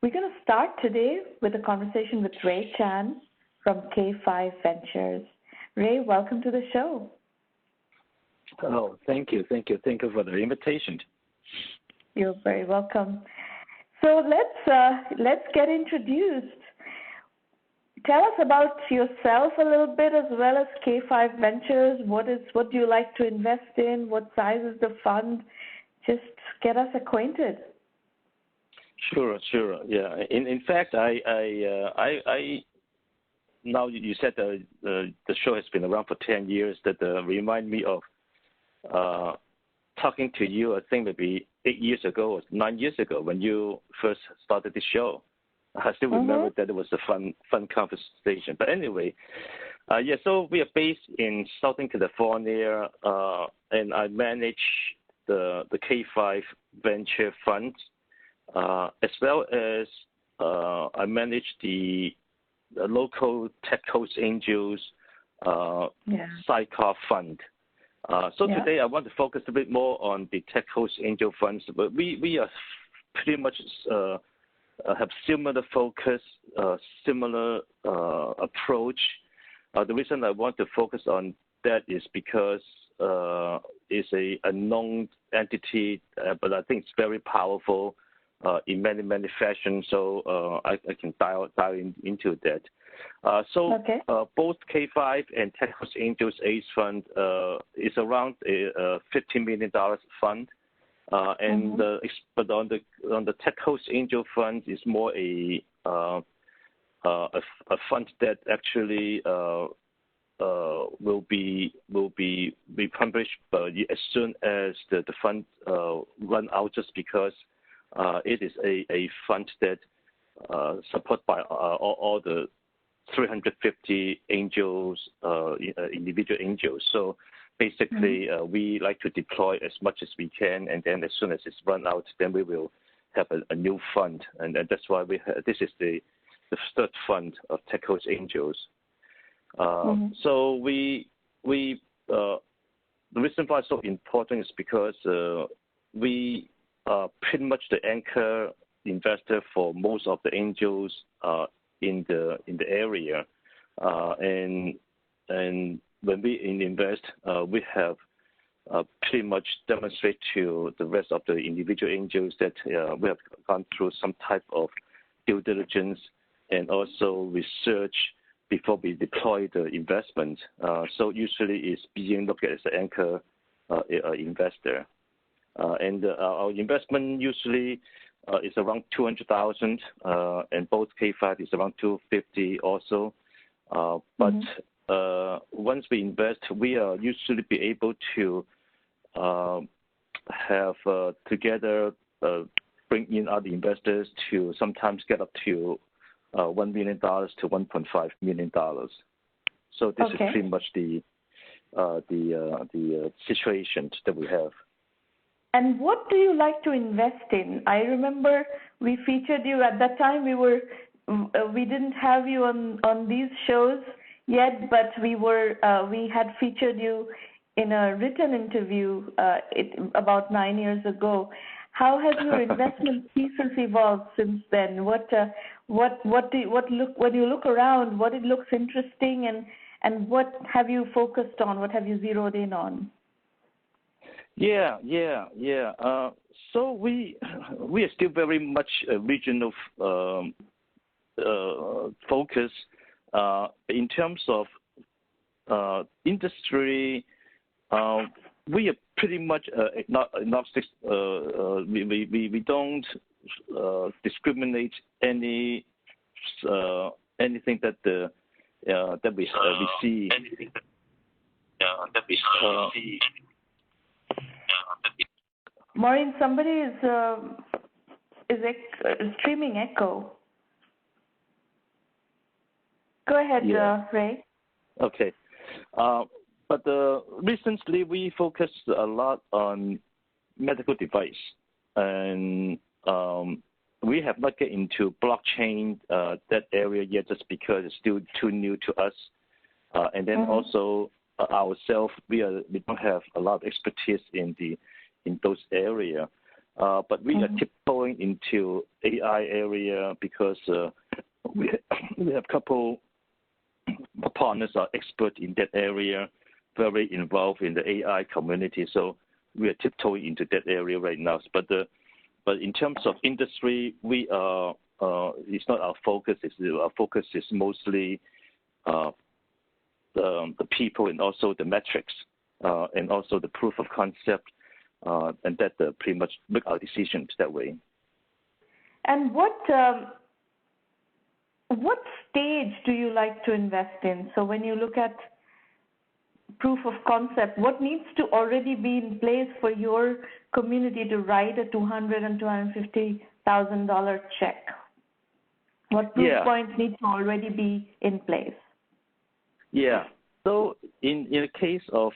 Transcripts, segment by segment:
We're going to start today with a conversation with Ray Chan from K5 Ventures. Ray, welcome to the show. Oh, thank you. Thank you for the invitation. You're very welcome. So let's get introduced. Tell us about yourself a little bit, as well as K5 Ventures. What do you like to invest in? What size is the fund? Just get us acquainted. Sure. Yeah. In fact, I now you said the show has been around for 10 years. That remind me of talking to you. I think maybe 8 years ago or 9 years ago when you first started the show. I still remember that it was a fun conversation. But anyway, so we are based in Southern California, and I manage the K5 Venture Fund, as well as I manage the local Tech Coast Angels sidecar fund. Today I want to focus a bit more on the Tech Coast Angel funds, but we are pretty much have similar focus, similar approach. The reason I want to focus on that is because it's a known entity, but I think it's very powerful in many fashions. So I can dial into that. Both K5 and Tech Coast Angels Ace Fund is around a $15 million fund. But on the Tech Coast Angel Fund is more a fund that actually will be published as soon as the fund run out, just because it is a fund that supported by all the 350 angels, individual angels. So basically, we like to deploy as much as we can, and then as soon as it's run out, then we will have a new fund, and that's why this is the third fund of Tech Coast Angels. So the reason why it's so important is because we are pretty much the anchor investor for most of the angels in the area, and when we invest, we have pretty much demonstrate to the rest of the individual angels that we have gone through some type of due diligence and also research before we deploy the investment. So usually it's being looked at as an anchor investor. And our investment usually is around $200,000, and both K5 is around $250,000 also. But once we invest, we are usually be able to have together bring in other investors to sometimes get up to $1 million to $1.5 million. So this is pretty much the situation that we have. And what do you like to invest in? I remember we featured you at that time. We didn't have you on these shows yet, but we had featured you in a written interview about 9 years ago. How has your investment thesis evolved since then? When you look around, what it looks interesting, and what have you focused on? What have you zeroed in on? Yeah. So we are still very much a regional focus. In terms of industry, we are pretty much agnostic. We don't discriminate anything that we see. Maureen, somebody is streaming echo. Go ahead, Ray. Okay. But recently we focused a lot on medical device, and we have not get into blockchain that area yet, just because it's still too new to us. And then also ourselves, we don't have a lot of expertise in those areas. but we are tiptoeing into AI area because we have a couple partners are expert in that area, very involved in the AI community. So we are tiptoeing into that area right now. But in terms of industry, we are it's not our focus. Our focus is mostly the people and also the metrics and also the proof of concept, and that pretty much make our decisions that way. And what stage do you like to invest in? So when you look at proof of concept, what needs to already be in place for your community to write a $200,000 and $250,000 check? What proof points need to already be in place? Yeah. So in the case of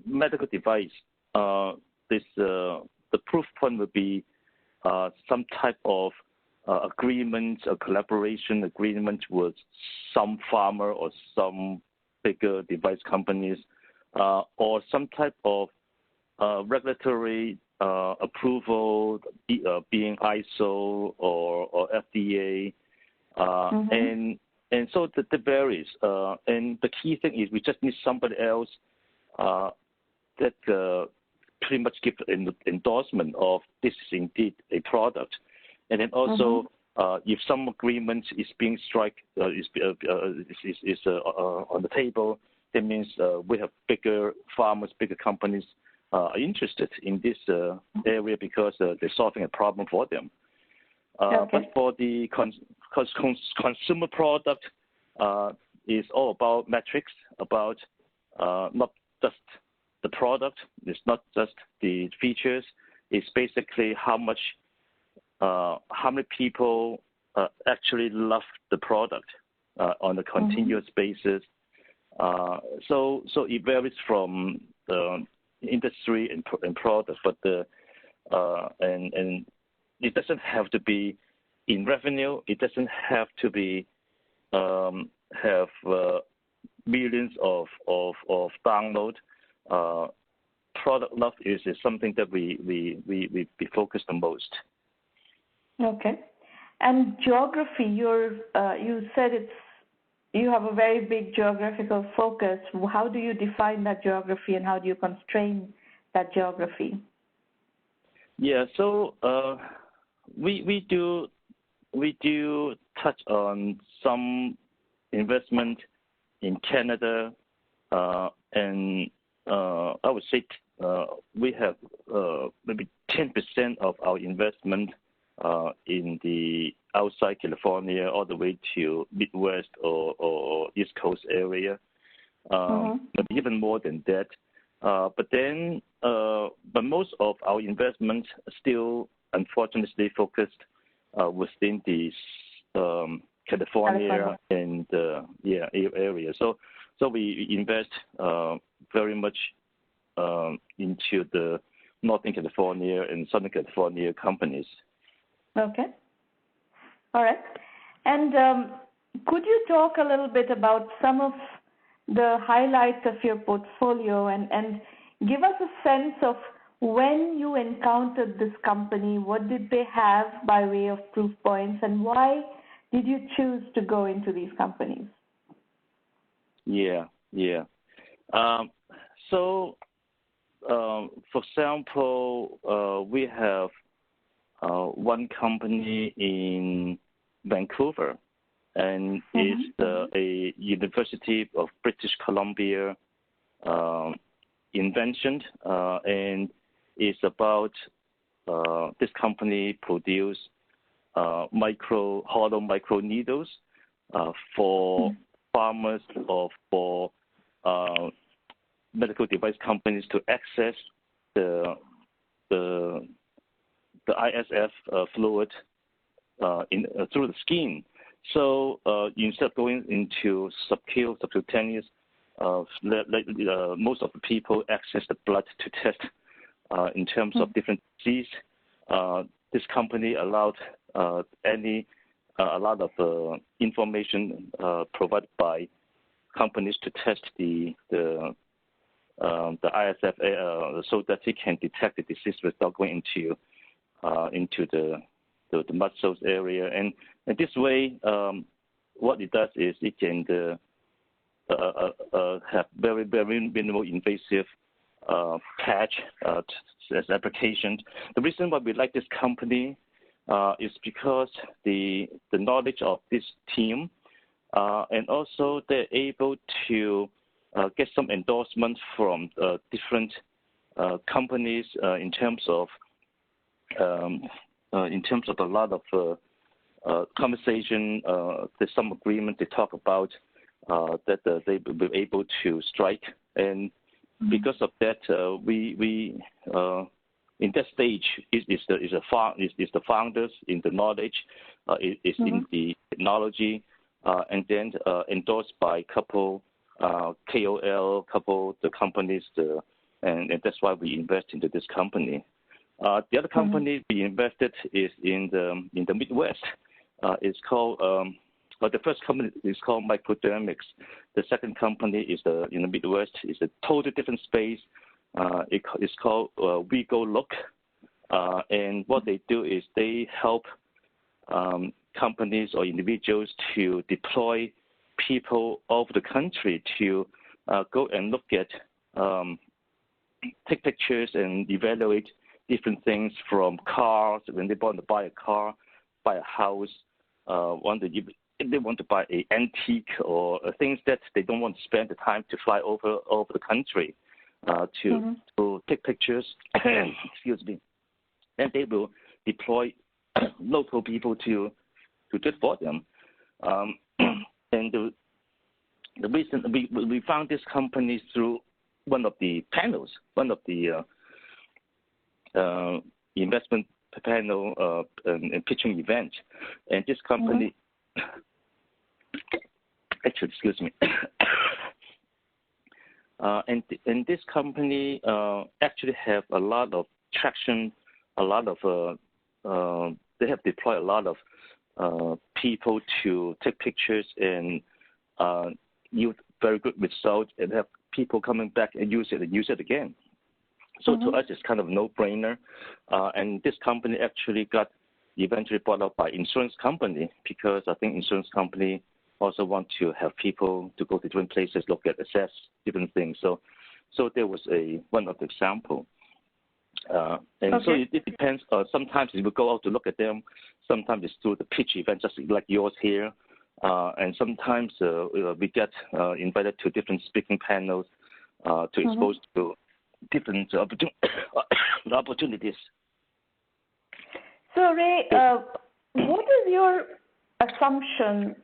medical device, the proof point would be some type of agreement, a collaboration agreement with some pharma or some bigger device companies, or some type of regulatory approval, being ISO or FDA, and so that varies. And the key thing is we just need somebody else that pretty much give an endorsement of this is indeed a product. And then also, if some agreement is being struck, is on the table, that means we have bigger farmers, bigger companies are interested in this area because they're solving a problem for them. But for the consumer product, is all about metrics, about not just the product, it's not just the features, it's basically how many people actually love the product on a continuous basis. So it varies from the industry and product, but and it doesn't have to be in revenue. It doesn't have to be have millions of download. Product love is something that we focus the most. Okay, and geography. You said you have a very big geographical focus. How do you define that geography, and how do you constrain that geography? Yeah, so we do touch on some investment in Canada, and I would say we have maybe 10% of our investment in the outside California, all the way to Midwest or East Coast area, but even more than that. But most of our investments are still, unfortunately, focused within the California and area. So we invest very much into the Northern California and Southern California companies. Okay. All right. And could you talk a little bit about some of the highlights of your portfolio and give us a sense of when you encountered this company, what did they have by way of proof points, and why did you choose to go into these companies? Yeah. So, for example, we have one company in Vancouver, and it's a University of British Columbia invention, and it's about this company produce hollow micro needles for farmers or for medical device companies to access the ISF fluid through the skin. So instead of going into subcutaneous, most of the people access the blood to test in terms of different disease. This company allowed a lot of information provided by companies to test the ISF so that it can detect the disease without going into into the muscles area, and this way, what it does is it can have very minimal invasive patch as applications. The reason why we like this company is because the knowledge of this team, and also they're able to get some endorsement from different companies in terms of a lot of conversation. There's some agreement they talk about that they will be able to strike, and because of that, we in that stage is the founders in the knowledge, is in the technology, and then endorsed by a couple KOL, couple the companies, and that's why we invest into this company. The other company we invested is in the Midwest. It's called the first company is called Microdynamics. The second company is in the Midwest. It's a totally different space. It's called We Go Look, and what they do is they help companies or individuals to deploy people over the country to go and look at, take pictures and evaluate different things from cars when they want to buy a car, buy a house, if they want to buy an antique or things that they don't want to spend the time to fly over the country to take pictures. Excuse me. And they will deploy local people to do it for them. And the reason we found this company through one of the panels, one of the investment panel and pitching event, and this company, actually, excuse me, and this company actually have a lot of traction, a lot of they have deployed a lot of people to take pictures and use very good results, and have people coming back and use it again. So to us, it's kind of no-brainer. And this company actually got eventually bought out by insurance company, because I think insurance company also want to have people to go to different places, look at, assess different things. So there was one of the example. And so it depends. Sometimes we will go out to look at them. Sometimes it's through the pitch event, just like yours here. And sometimes we get invited to different speaking panels to expose to different opportunities. So, Ray, what is your assumption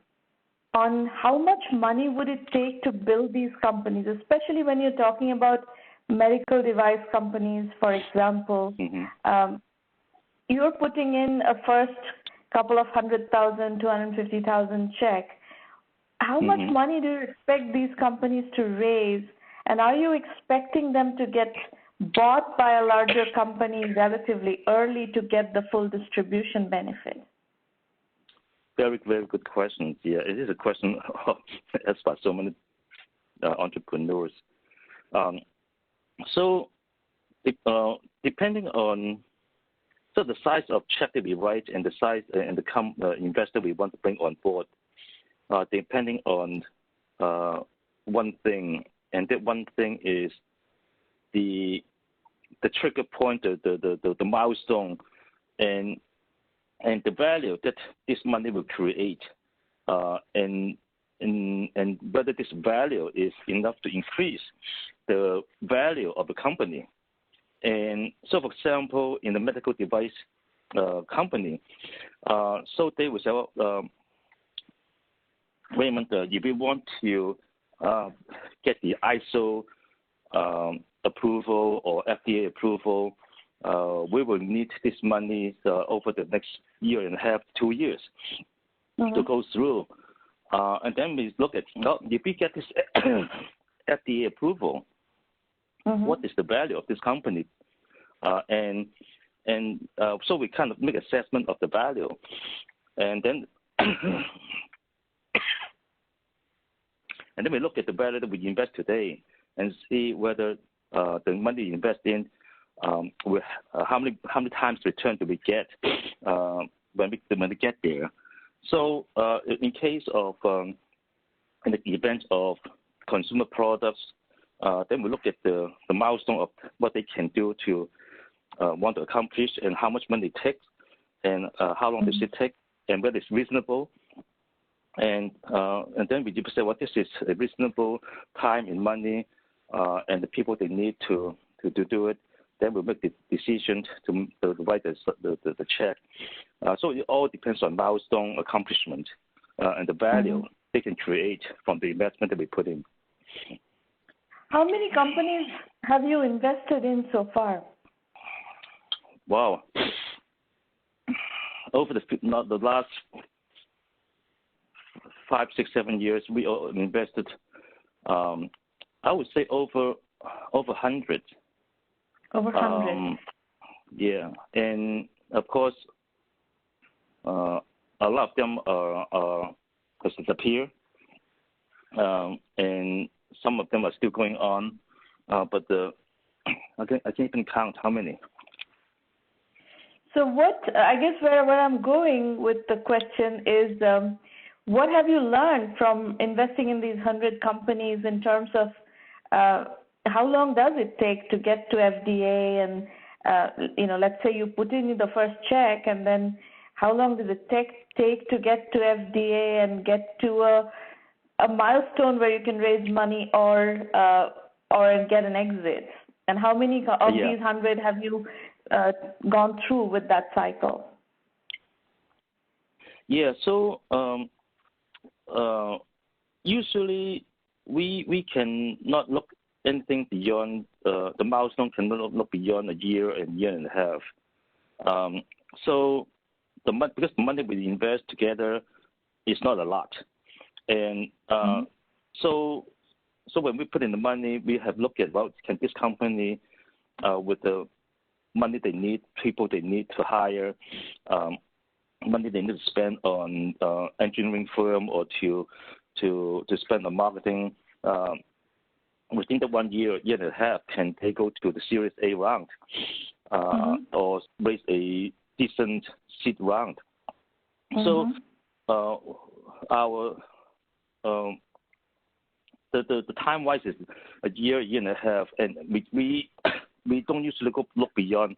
on how much money would it take to build these companies, especially when you're talking about medical device companies, for example? You're putting in a first couple of 100,000, 250,000 check. How much money do you expect these companies to raise, and are you expecting them to get bought by a larger company relatively early to get the full distribution benefit? Very, very good question. Yeah, it is a question asked by so many entrepreneurs. So depending on the size of check that we write and the size and the investor we want to bring on board, depending on one thing, and that one thing is the trigger point, the milestone, and the value that this money will create, and whether this value is enough to increase the value of the company. And so, for example, in the medical device company, so they will say, Raymond, if we want to get the ISO approval or FDA approval, we will need this money over the next year and a half, 2 years to go through. And then we look at, if we get this FDA approval, what is the value of this company? And so we kind of make assessment of the value. And then we look at the value that we invest today and see whether the money we invest in how many times return do we get when we get there. So in case of in the event of consumer products, then we look at the milestone of what they can do to want to accomplish and how much money it takes and how long does it take and whether it's reasonable. And then we say, well, this is a reasonable time and money and the people they need to do it. Then we make the decision to write the check. So it all depends on milestone accomplishment and the value they can create from the investment that we put in. How many companies have you invested in so far? Wow. Over the last 5, 6, 7 years, we invested, I would say over 100. Over 100. Yeah, and of course, a lot of them has disappeared, and some of them are still going on, but I can't even count how many. So I guess where I'm going with the question is, what have you learned from investing in these 100 companies in terms of how long does it take to get to FDA? And, let's say you put in the first check, and then how long does it take to get to FDA and get to a milestone where you can raise money or get an exit? And how many of these 100 have you gone through with that cycle? Yeah, so usually we can not look anything beyond the milestone cannot look beyond a year and a half. So because the money we invest together is not a lot, and so when we put in the money, we have looked at can this company with the money they need, people they need to hire, money they need to spend on engineering firm or to spend on marketing. Within the 1 year, year and a half, can they go to the Series A round or raise a decent seed round? So our the time wise is a year and a half, and we don't usually look beyond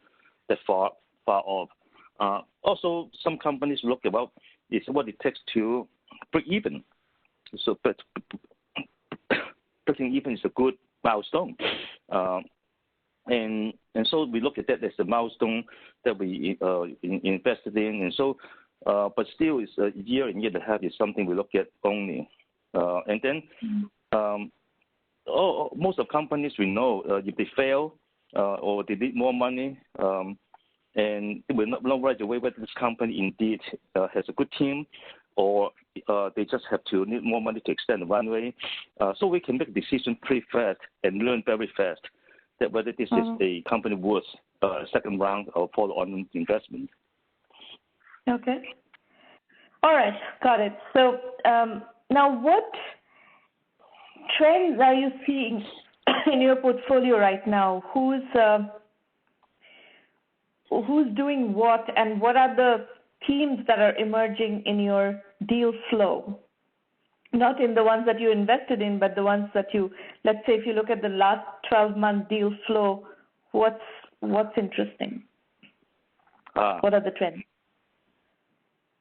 that far off. Also, some companies look about is what it takes to break even. So, but breaking even is a good milestone, and so we look at that as a milestone that we invested in, and so, but still, it's a year and a half is something we look at only, and then most of companies we know if they fail or they need more money, and we will not right away whether this company indeed has a good team or they just have to need more money to extend the runway. So we can make a decision pretty fast and learn very fast that whether this is a company worth second round or follow-on investment. Okay. All right, got it. So now what trends are you seeing in your portfolio right now? Who's doing what, and what are the themes that are emerging in your deal flow? Not in the ones that you invested in, but the ones that let's say if you look at the last 12-month deal flow, what's interesting? What are the trends?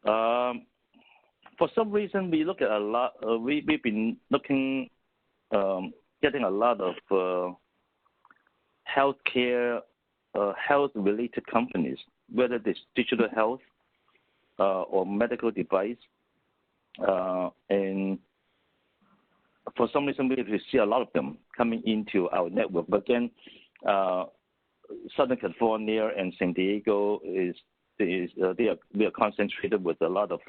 For some reason, we look at a lot. We've been looking, getting a lot of healthcare, health-related companies, whether it's digital health or medical device. And for some reason, we see a lot of them coming into our network. But again, Southern California and San Diego they are concentrated with a lot of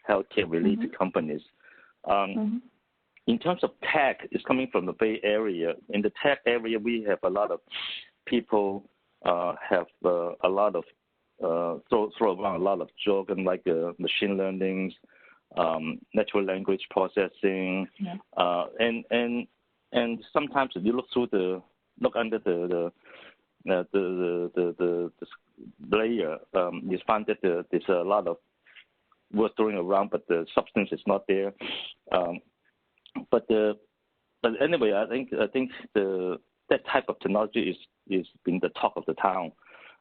healthcare-related companies. In terms of tech, it's coming from the Bay Area. In the tech area, we have a lot of people have a lot of throw around a lot of jargon like machine learning, natural language processing, and sometimes if you look under the the layer, you find that there's a lot of words throwing around, but the substance is not there. But anyway, I think that type of technology is been the talk of the town,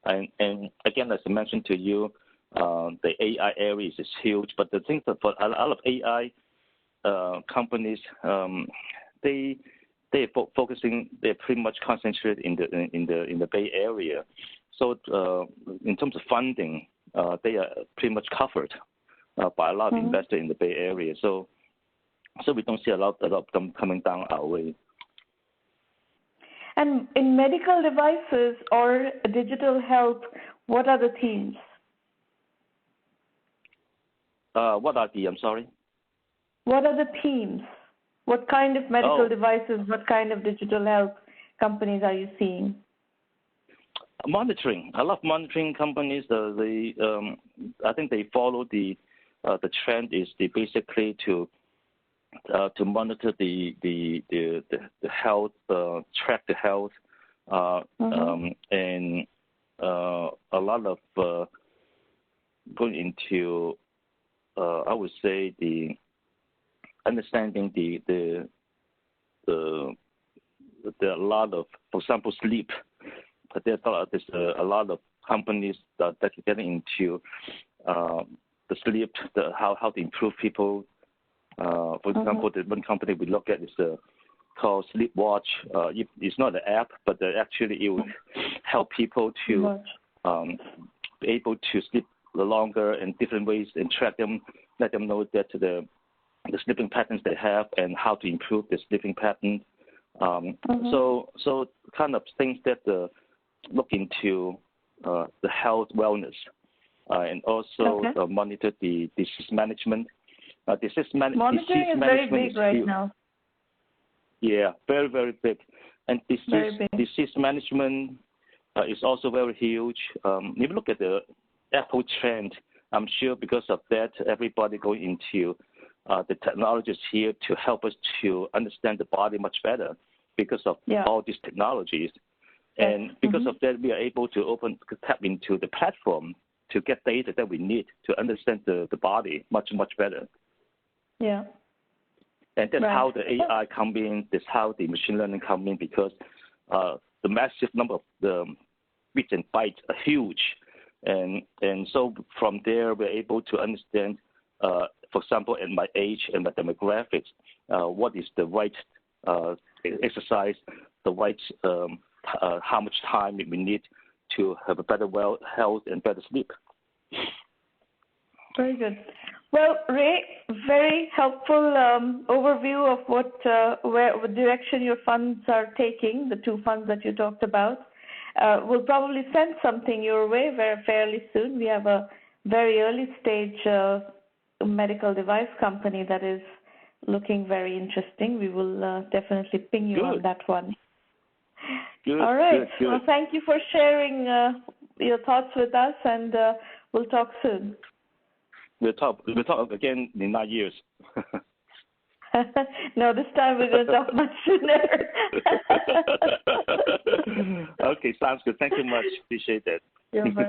and again, as I mentioned to you, the AI area is huge. But the thing that for a lot of AI companies, they're pretty much concentrated in the Bay Area. So in terms of funding, they are pretty much covered by a lot of investors in the Bay Area. So we don't see a lot of them coming down our way. And in medical devices or digital health, what are the themes? What are the? I'm sorry. What are the themes? What kind of medical devices? What kind of digital health companies are you seeing? Monitoring. I love monitoring companies. I think they follow the trend is they basically to monitor the health, track the health, and a lot of going into I would say the understanding the a lot of, for example, sleep. There's a lot of companies that are getting into the sleep, how to improve people. For example, the one company we look at is called Sleepwatch. It's not an app, but actually it will help people to be able to sleep longer in different ways and track them, let them know that the sleeping patterns they have and how to improve the sleeping pattern. So kind of things that look into the health wellness and also monitor the disease management. Monitoring is very big right now. Yeah, very, very big. And disease management is also very huge. If you look at the Apple trend, I'm sure because of that, everybody going into the technologies here to help us to understand the body much better because of all these technologies. And because of that, we are able to tap into the platform to get data that we need to understand the body much, much better. Yeah. And that's how the AI come in, that's how the machine learning come in, because the massive number of the bits and bytes are huge. And so from there, we're able to understand, for example, at my age and my demographics, what is the right exercise, the right how much time we need to have a better health and better sleep. Very good. Well, Ray, very helpful overview of what direction your funds are taking, the two funds that you talked about. We'll probably send something your way fairly soon. We have a very early stage medical device company that is looking very interesting. We will definitely ping you on that one. Good, all right. Good. Well, thank you for sharing your thoughts with us, and we'll talk soon. We'll talk again in 9 years. No, this time we're going to talk much sooner. Okay, sounds good. Thank you much. Appreciate that. You're very